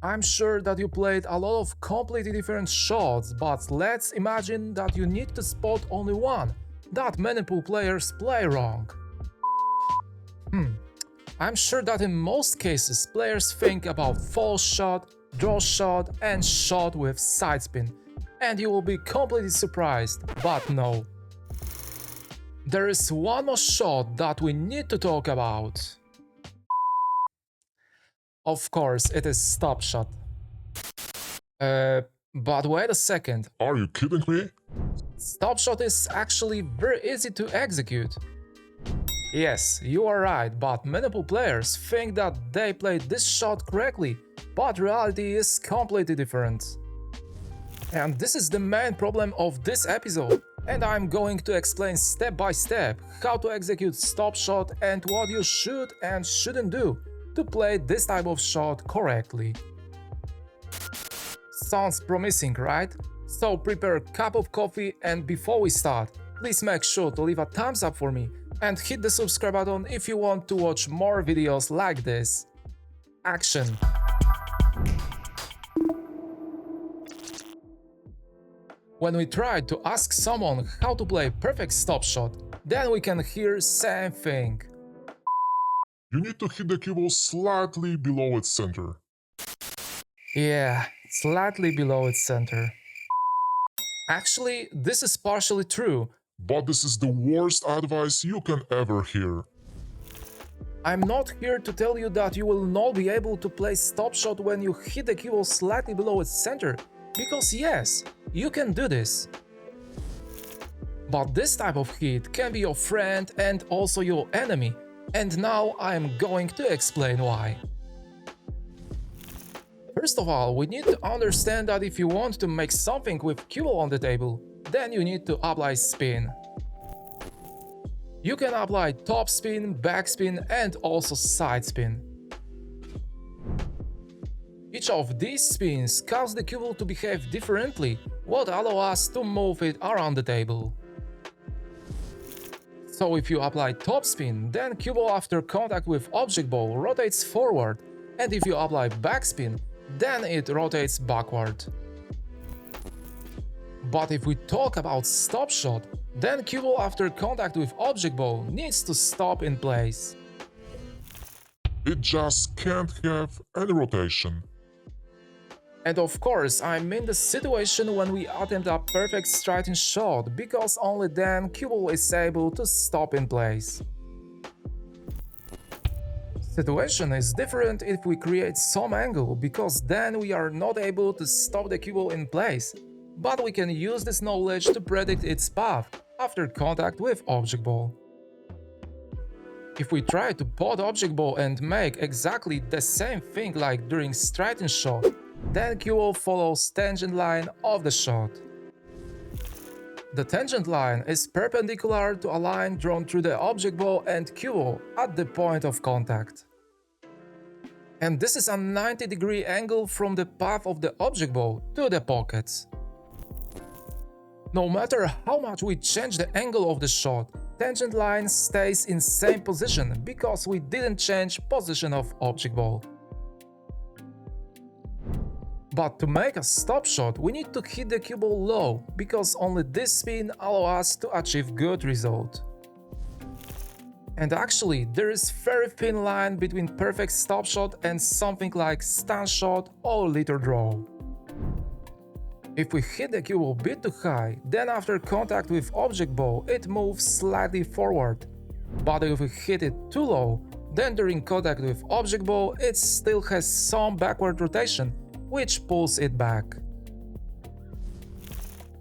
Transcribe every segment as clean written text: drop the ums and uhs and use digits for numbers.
I'm sure that you played a lot of completely different shots, but let's imagine that you need to spot only one that many pool players play wrong. I'm sure that in most cases players think about false shot, draw shot and shot with side spin, and you will be completely surprised, but no. There is one more shot that we need to talk about. Of course, it is stop shot. But wait a second. Are you kidding me? Stop shot is actually very easy to execute. Yes, you are right, but many players think that they played this shot correctly, but reality is completely different. And this is the main problem of this episode, and I'm going to explain step by step how to execute stop shot and what you should and shouldn't do to play this type of shot correctly. Sounds promising, right? So prepare a cup of coffee, and before we start, please make sure to leave a thumbs up for me and hit the subscribe button if you want to watch more videos like this. Action! When we try to ask someone how to play perfect stop shot, then we can hear same thing. You need to hit the cue slightly below its center. Yeah, slightly below its center. Actually, this is partially true. But this is the worst advice you can ever hear. I'm not here to tell you that you will not be able to play stop shot when you hit the cue slightly below its center, because yes, you can do this. But this type of hit can be your friend and also your enemy, and now I'm going to explain why. First of all, we need to understand that if you want to make something with Cueball on the table, then you need to apply spin. You can apply top spin, back spin and also side spin. Each of these spins cause the Cueball to behave differently, what allows us to move it around the table. So if you apply top spin, then Cueball after contact with object ball rotates forward, and if you apply back spin, then it rotates backward. But if we talk about stop shot, then Cueball after contact with object ball needs to stop in place. It just can't have any rotation. And of course, I'm in the situation when we attempt a perfect striking shot, because only then Cueball is able to stop in place. Situation is different if we create some angle, because then we are not able to stop the Cueball in place, but we can use this knowledge to predict its path after contact with object ball. If we try to pot object ball and make exactly the same thing like during striking shot, then Cueball follows tangent line of the shot. The tangent line is perpendicular to a line drawn through the object ball and Cueball at the point of contact. And this is a 90-degree angle from the path of the object ball to the pockets. No matter how much we change the angle of the shot, tangent line stays in same position because we didn't change position of object ball. But to make a stop shot, we need to hit the Cueball low, because only this spin allows us to achieve good result. And actually, there is very thin line between perfect stop shot and something like stand shot or little draw. If we hit the Cueball a bit too high, then after contact with object ball it moves slightly forward. But if we hit it too low, then during contact with object ball it still has some backward rotation, which pulls it back.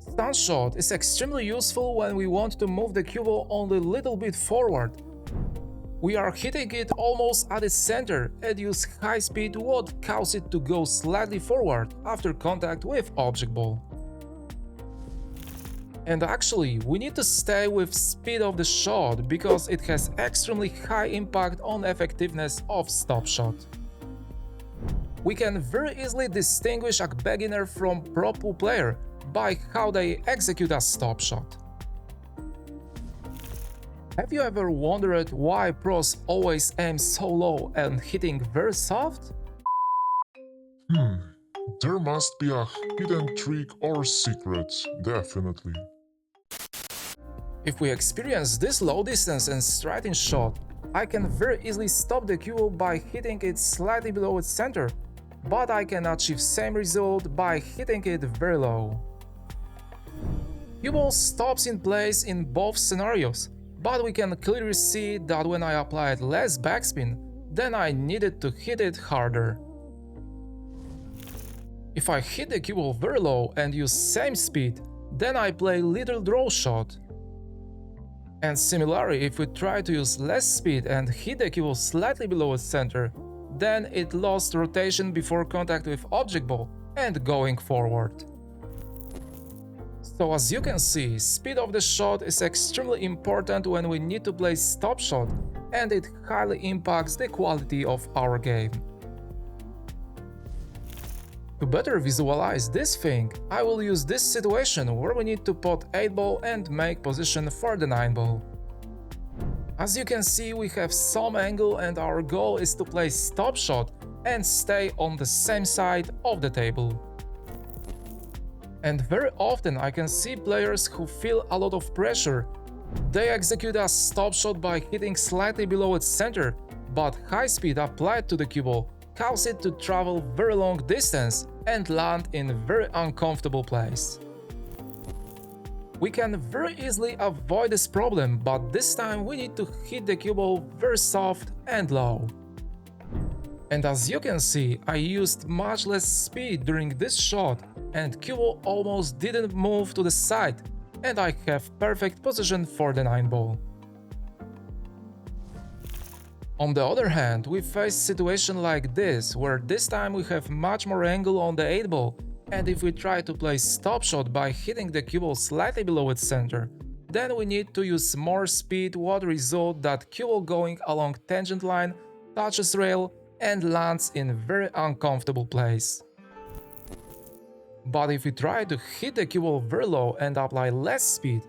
Stand shot is extremely useful when we want to move the Cueball only a little bit forward. We are hitting it almost at its center and use high speed what causes it to go slightly forward after contact with object ball. And actually, we need to stay with speed of the shot because it has extremely high impact on effectiveness of stop shot. We can very easily distinguish a beginner from pro pool player by how they execute a stop shot. Have you ever wondered why pros always aim so low and hitting very soft? There must be a hidden trick or secret, definitely. If we experience this low distance and striking shot, I can very easily stop the cue ball by hitting it slightly below its center, but I can achieve same result by hitting it very low. Cue ball stops in place in both scenarios, but we can clearly see that when I applied less backspin, then I needed to hit it harder. If I hit the cue ball very low and use same speed, then I play little draw shot. And similarly, if we try to use less speed and hit the cue ball slightly below its center, then it lost rotation before contact with object ball and going forward. So as you can see, speed of the shot is extremely important when we need to play stop shot, and it highly impacts the quality of our game. To better visualize this thing, I will use this situation where we need to pot 8 ball and make position for the 9 ball. As you can see, we have some angle and our goal is to play stop shot and stay on the same side of the table. And very often I can see players who feel a lot of pressure. They execute a stop shot by hitting slightly below its center, but high speed applied to the cue ball cause it to travel very long distance and land in a very uncomfortable place. We can very easily avoid this problem, but this time we need to hit the cue ball very soft and low. And as you can see, I used much less speed during this shot and cue ball almost didn't move to the side, and I have perfect position for the 9 ball. On the other hand, we face situation like this, where this time we have much more angle on the 8 ball, and if we try to play stop shot by hitting the cue ball slightly below its center, then we need to use more speed, what result that cue ball going along tangent line touches rail and lands in a very uncomfortable place. But if we try to hit the cue ball very low and apply less speed,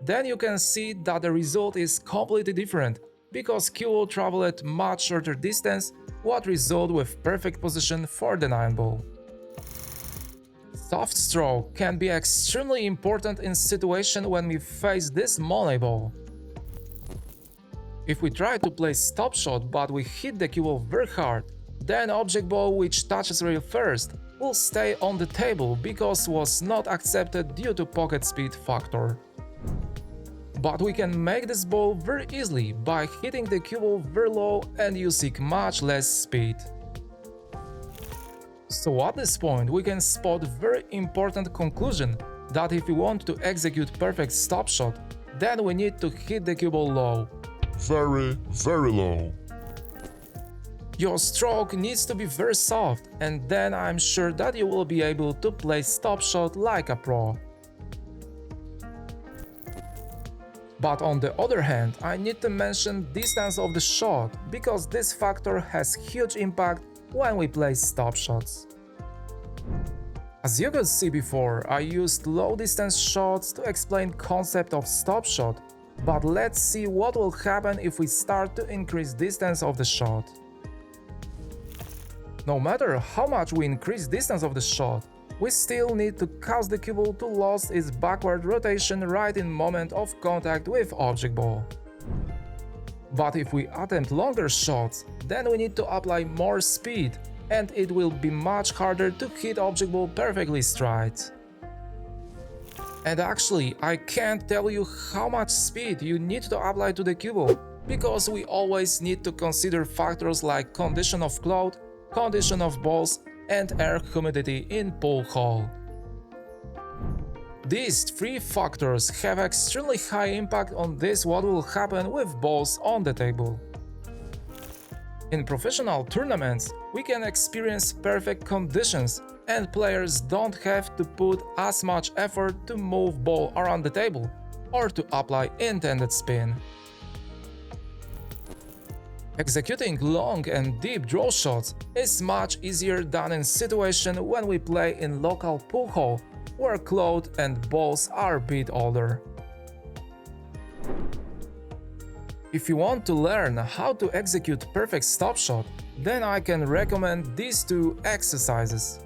then you can see that the result is completely different, because cue ball travel at much shorter distance, what result with perfect position for the 9 ball. Soft stroke can be extremely important in situation when we face this money ball. If we try to play stop shot but we hit the cue ball very hard, then object ball which touches rail first will stay on the table because was not accepted due to pocket speed factor. But we can make this ball very easily by hitting the cue ball very low and using much less speed. So at this point we can spot very important conclusion that if we want to execute perfect stop shot, then we need to hit the cue ball low. Very, very low. Your stroke needs to be very soft, and then I'm sure that you will be able to play stop shot like a pro. But on the other hand, I need to mention distance of the shot, because this factor has huge impact when we play stop shots. As you could see before, I used low distance shots to explain concept of stop shot, but let's see what will happen if we start to increase distance of the shot. No matter how much we increase distance of the shot, we still need to cause the cue ball to lose its backward rotation right in moment of contact with object ball. But if we attempt longer shots, then we need to apply more speed, and it will be much harder to hit object ball perfectly straight. And actually, I can't tell you how much speed you need to apply to the cue ball, because we always need to consider factors like condition of cloth, condition of balls, and air humidity in pool hall. These three factors have extremely high impact on this what will happen with balls on the table. In professional tournaments, we can experience perfect conditions and players don't have to put as much effort to move ball around the table or to apply intended spin. Executing long and deep draw shots is much easier than in situation when we play in local pool hall where cloth and balls are a bit older. If you want to learn how to execute perfect stop shot, then I can recommend these two exercises.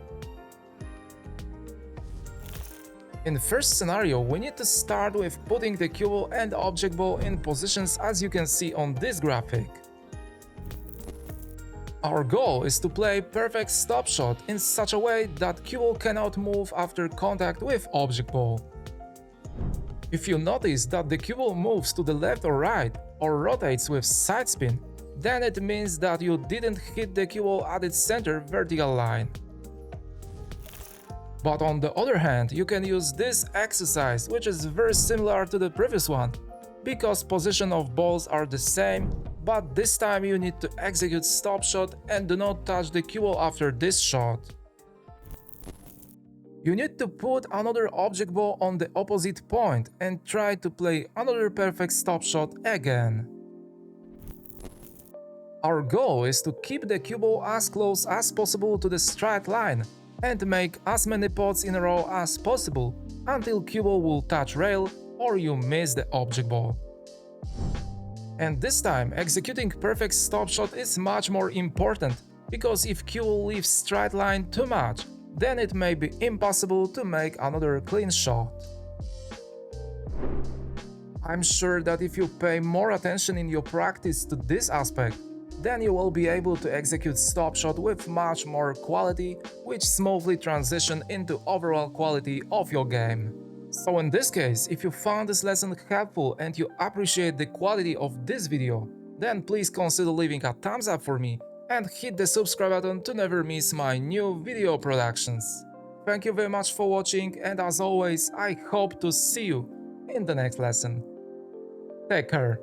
In the first scenario, we need to start with putting the cue ball and object ball in positions as you can see on this graphic. Our goal is to play perfect stop shot in such a way that cue ball cannot move after contact with object ball. If you notice that the cue ball moves to the left or right, or rotates with side spin, then it means that you didn't hit the cue ball at its center vertical line. But on the other hand, you can use this exercise, which is very similar to the previous one, because position of balls are the same, but this time you need to execute stop shot and do not touch the cue ball after this shot. You need to put another object ball on the opposite point and try to play another perfect stop shot again. Our goal is to keep the cue ball as close as possible to the straight line and make as many pots in a row as possible until cue ball will touch rail or you miss the object ball. And this time executing perfect stop shot is much more important, because if cue ball leaves straight line too much, then it may be impossible to make another clean shot. I'm sure that if you pay more attention in your practice to this aspect, then you will be able to execute stop shot with much more quality, which smoothly transition into overall quality of your game. So in this case, if you found this lesson helpful and you appreciate the quality of this video, then please consider leaving a thumbs up for me and hit the subscribe button to never miss my new video productions. Thank you very much for watching, and as always, I hope to see you in the next lesson. Take care.